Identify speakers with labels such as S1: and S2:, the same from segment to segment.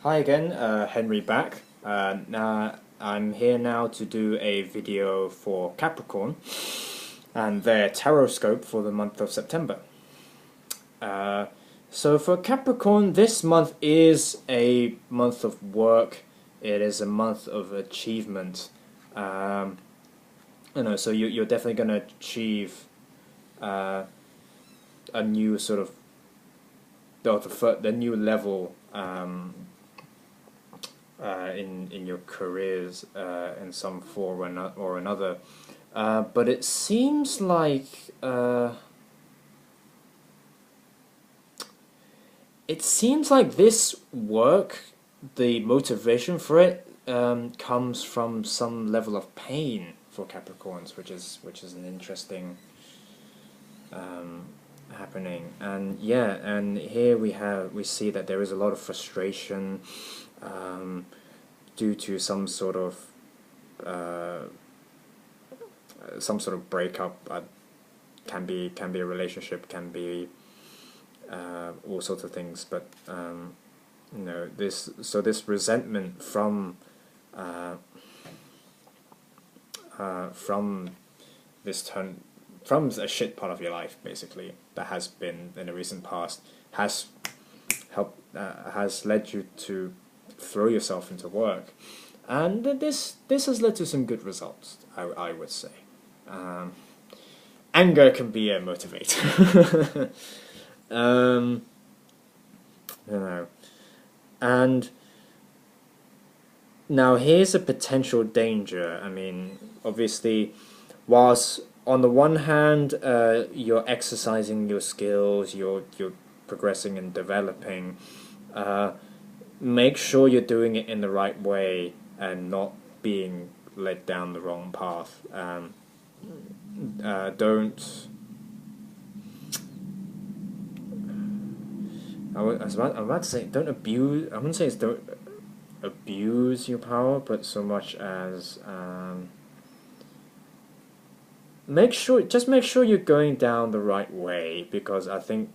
S1: Hi again, Henry back. Now I'm here now to do a video for Capricorn and their Tarotscope for the month of September. So for Capricorn, this month is a month of work. It is a month of achievement. So you're definitely going to achieve a new sort of the new level. In your careers in some form or another, but it seems like this work, the motivation for it comes from some level of pain for Capricorns, which is an interesting happening. And yeah, and here we see that there is a lot of frustration due to some sort of breakup. Can be a relationship, can be all sorts of things. But this resentment from this from a shit part of your life, basically, that has been in the recent past, has led you to throw yourself into work, and this has led to some good results. I would say. Anger can be a motivator. And now here's a potential danger. I mean, obviously, whilst on the one hand you're exercising your skills, you're progressing and developing. Make sure you're doing it in the right way and not being led down the wrong path. Don't. I'm about to say don't abuse. I wouldn't say it's don't abuse your power, but so much as make sure you're going down the right way, because I think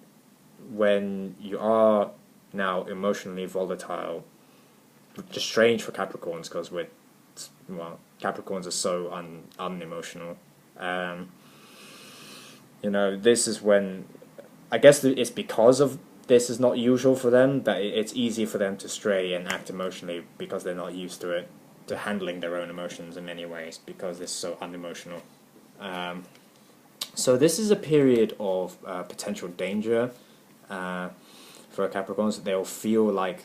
S1: when you are now emotionally volatile, which is strange for Capricorns because Capricorns are so unemotional. This is when, I guess it's because of this is not usual for them, that it's easy for them to stray and act emotionally because they're not used to it, to handling their own emotions in many ways, because they're so unemotional. So this is a period of potential danger for Capricorns. They'll feel like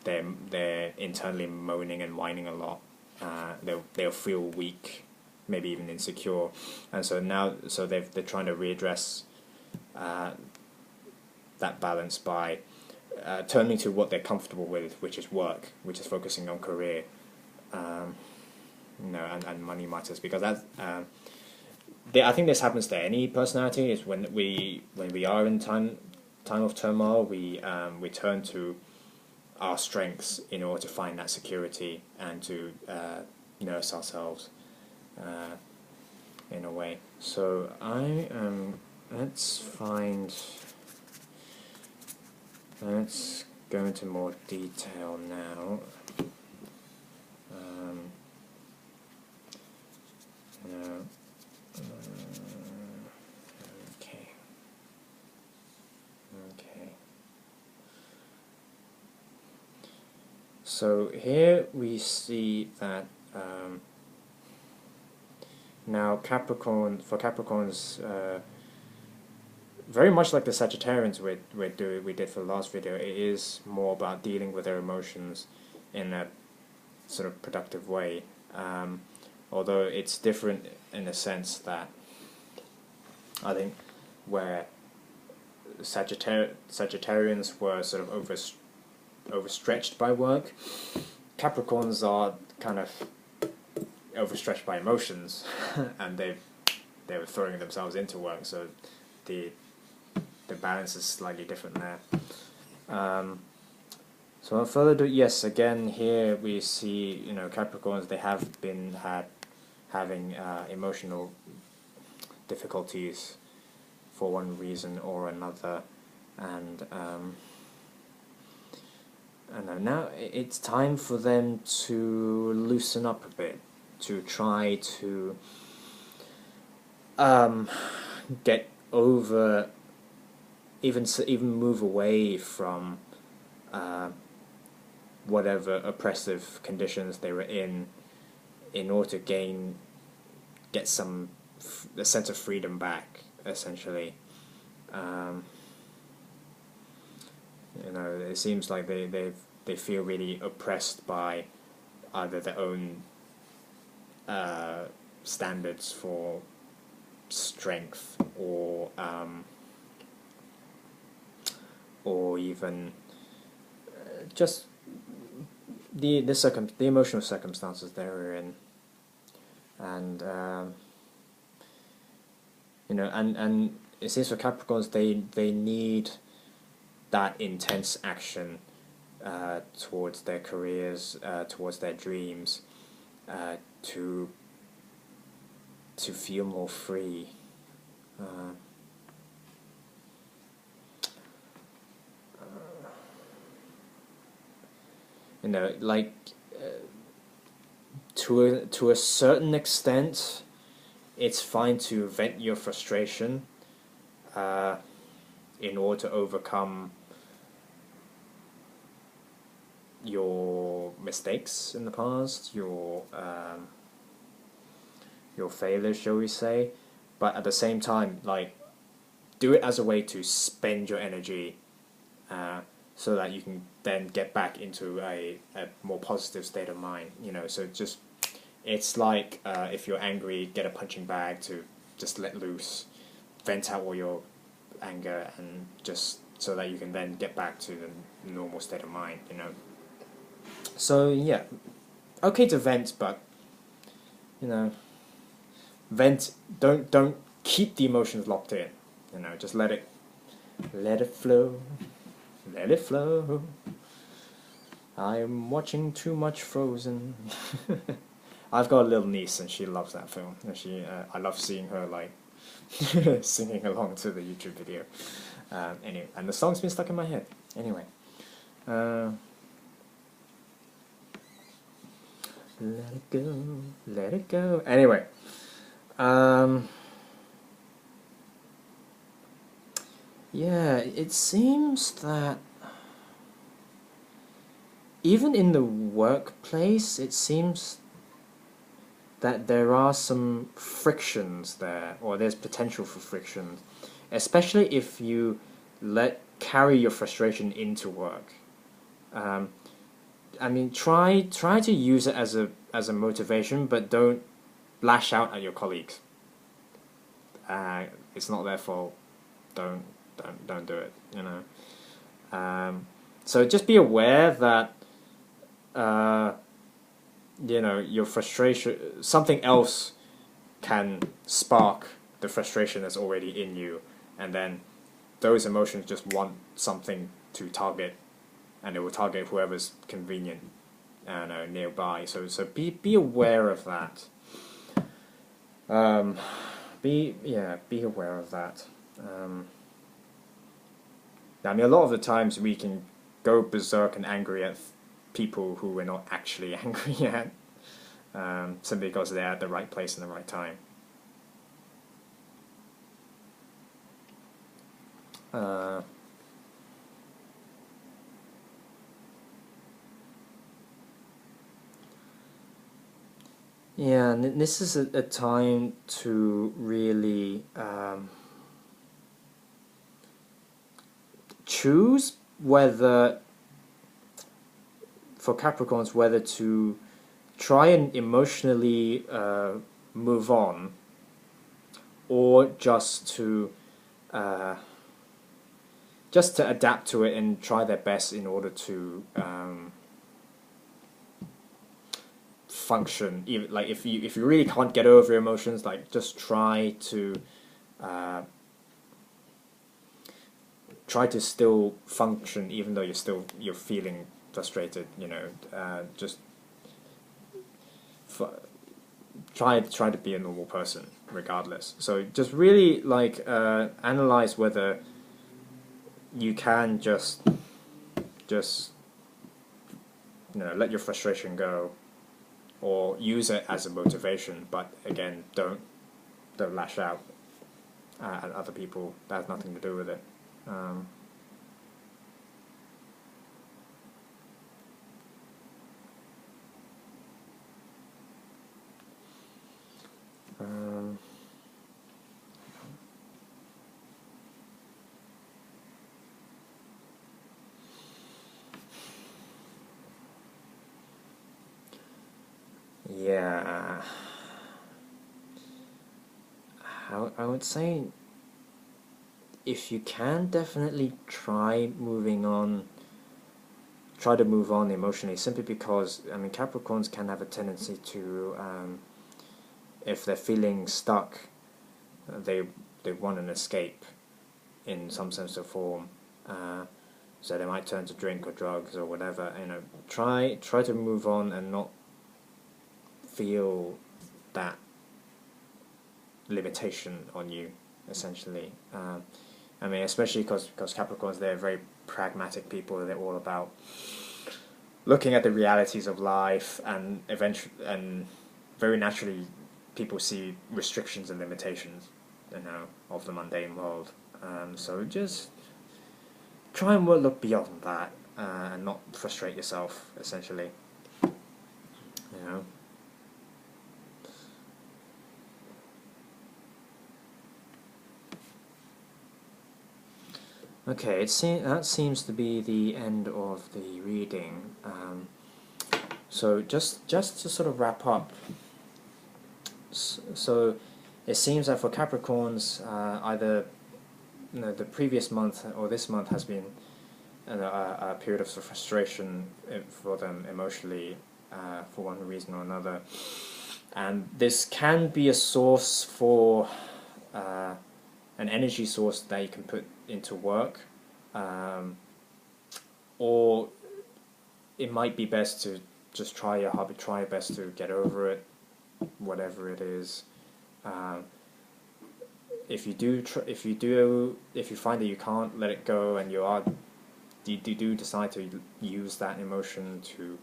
S1: they're internally moaning and whining a lot. They'll feel weak, maybe even insecure, and so they're trying to readdress that balance by turning to what they're comfortable with, which is work, which is focusing on career, and money matters, because I think this happens to any personality. Is when we are in time of turmoil, we turn to our strengths in order to find that security and to nurse ourselves in a way. So let's go into more detail now. Okay. So here we see that now Capricorns, very much like the Sagittarians we did for the last video, it is more about dealing with their emotions in a sort of productive way. Although it's different in the sense that I think where Sagittarians were sort of overstretched by work, Capricorns are kind of overstretched by emotions, and they were throwing themselves into work. So the balance is slightly different there. So without further ado, yes, again here we see Capricorns, they have been having emotional difficulties for one reason or another, and I know now it's time for them to loosen up a bit, to try to get over, even move away from whatever oppressive conditions they were in order to get a sense of freedom back, essentially. You know, it seems like they feel really oppressed by either their own standards for strength, or even just the emotional circumstances they were in, and you know, and it seems for Capricorns they need that intense action towards their careers, towards their dreams, to feel more free. You know, like to a certain extent, it's fine to vent your frustration in order to overcome your mistakes in the past, your failures, shall we say, but at the same time, like, do it as a way to spend your energy, so that you can then get back into a more positive state of mind. You know, so just it's like if you're angry, get a punching bag to just let loose, vent out all your anger, and just so that you can then get back to the normal state of mind. You know. So yeah, okay to vent, but you know, vent. Don't keep the emotions locked in. You know, just let it flow, let it flow. I'm watching too much Frozen. I've got a little niece and she loves that film, and I love seeing her like singing along to the YouTube video. Anyway, and the song's been stuck in my head. Anyway. Let it go, let it go. Anyway, yeah, it seems that even in the workplace, it seems that there are some frictions there, or there's potential for frictions, especially if you carry your frustration into work. I mean, try to use it as a motivation, but don't lash out at your colleagues. It's not their fault. Don't do it. You know. So just be aware that you know, your frustration, something else can spark the frustration that's already in you, and then those emotions just want something to target, and it will target whoever's convenient and nearby. So be aware of that. Be aware of that. I mean, a lot of the times we can go berserk and angry at people who we're not actually angry at, simply because they're at the right place in the right time. Yeah, and this is a time to really choose whether, for Capricorns, whether to try and emotionally move on, or just to adapt to it and try their best in order to function. Even like if you really can't get over your emotions, like just try to still function even though you're feeling frustrated. You know, just try to be a normal person regardless. So just really like analyze whether you can just let your frustration go, or use it as a motivation. But again, don't lash out at other people. That has nothing to do with it. Um, um, yeah, I would say, if you can, definitely try to move on emotionally, simply because, I mean, Capricorns can have a tendency to, if they're feeling stuck, they want an escape in some sense or form. So they might turn to drink or drugs or whatever. Try to move on and not feel that limitation on you, essentially. I mean, especially because Capricorns, they're very pragmatic people. They're all about looking at the realities of life, and very naturally, people see restrictions and limitations, of the mundane world. So just try and look beyond that, and not frustrate yourself, essentially. You know. Okay, that seems to be the end of the reading. So just to sort of wrap up, so it seems that for Capricorns, either the previous month or this month has been a period of frustration for them emotionally, for one reason or another, and this can be a source for an energy source that you can put into work, or it might be best to just try your best to get over it, whatever it is. If you find that you can't let it go, and you do decide to use that emotion to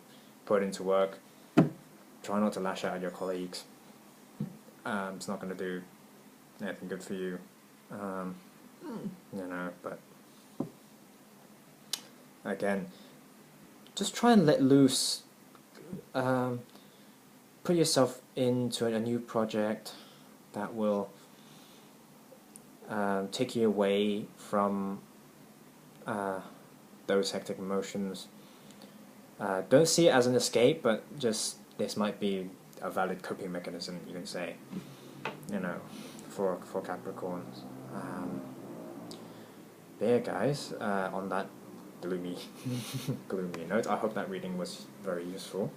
S1: put into work, try not to lash out at your colleagues. It's not going to do anything good for you. But again, just try and let loose. Put yourself into a new project that will take you away from those hectic emotions. Don't see it as an escape, but just this might be a valid coping mechanism, you can say, for Capricorns. But yeah, guys, on that gloomy note, I hope that reading was very useful.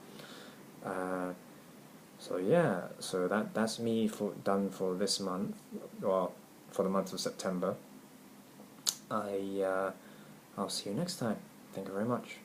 S1: So that's me done for this month, well, for the month of September. I'll see you next time. Thank you very much.